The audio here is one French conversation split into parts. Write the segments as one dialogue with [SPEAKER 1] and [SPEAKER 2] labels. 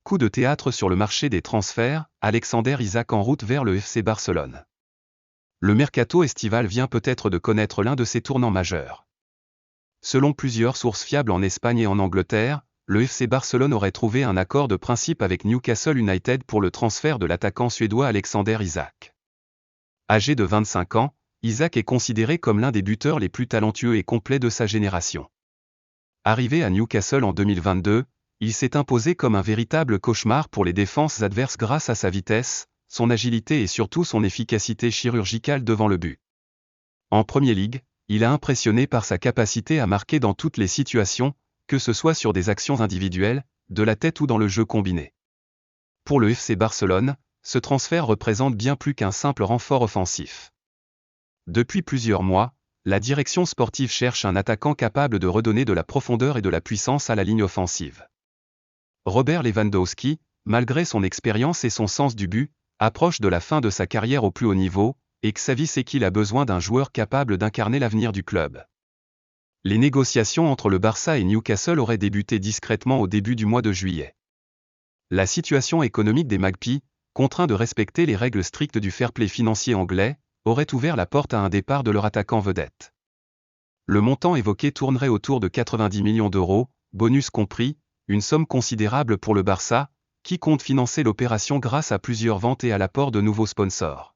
[SPEAKER 1] Coup de théâtre sur le marché des transferts, Alexander Isak en route vers le FC Barcelone. Le mercato estival vient peut-être de connaître l'un de ses tournants majeurs. Selon plusieurs sources fiables en Espagne et en Angleterre, le FC Barcelone aurait trouvé un accord de principe avec Newcastle United pour le transfert de l'attaquant suédois Alexander Isak. Âgé de 25 ans, Isak est considéré comme l'un des buteurs les plus talentueux et complets de sa génération. Arrivé à Newcastle en 2022, il s'est imposé comme un véritable cauchemar pour les défenses adverses grâce à sa vitesse, son agilité et surtout son efficacité chirurgicale devant le but. En Premier League, il a impressionné par sa capacité à marquer dans toutes les situations, que ce soit sur des actions individuelles, de la tête ou dans le jeu combiné. Pour le FC Barcelone, ce transfert représente bien plus qu'un simple renfort offensif. Depuis plusieurs mois, la direction sportive cherche un attaquant capable de redonner de la profondeur et de la puissance à la ligne offensive. Robert Lewandowski, malgré son expérience et son sens du but, approche de la fin de sa carrière au plus haut niveau, et Xavi Sekil a besoin d'un joueur capable d'incarner l'avenir du club. Les négociations entre le Barça et Newcastle auraient débuté discrètement au début du mois de juillet. La situation économique des Magpies, contraints de respecter les règles strictes du fair play financier anglais, aurait ouvert la porte à un départ de leur attaquant vedette. Le montant évoqué tournerait autour de 90 millions d'euros, bonus compris, une somme considérable pour le Barça, qui compte financer l'opération grâce à plusieurs ventes et à l'apport de nouveaux sponsors.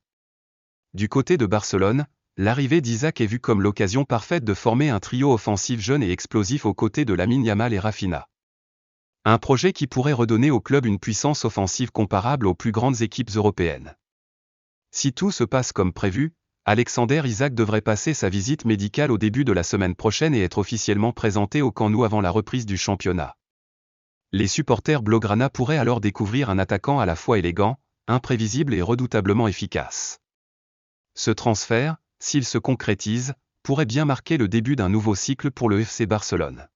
[SPEAKER 1] Du côté de Barcelone, l'arrivée d'Isak est vue comme l'occasion parfaite de former un trio offensif jeune et explosif aux côtés de Lamine Yamal et Rafinha. Un projet qui pourrait redonner au club une puissance offensive comparable aux plus grandes équipes européennes. Si tout se passe comme prévu, Alexander Isak devrait passer sa visite médicale au début de la semaine prochaine et être officiellement présenté au Camp Nou avant la reprise du championnat. Les supporters blaugrana pourraient alors découvrir un attaquant à la fois élégant, imprévisible et redoutablement efficace. Ce transfert, s'il se concrétise, pourrait bien marquer le début d'un nouveau cycle pour le FC Barcelone.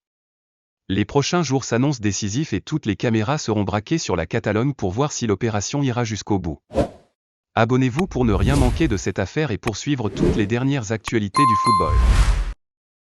[SPEAKER 1] Les prochains jours s'annoncent décisifs et toutes les caméras seront braquées sur la Catalogne pour voir si l'opération ira jusqu'au bout. Abonnez-vous pour ne rien manquer de cette affaire et pour suivre toutes les dernières actualités du football.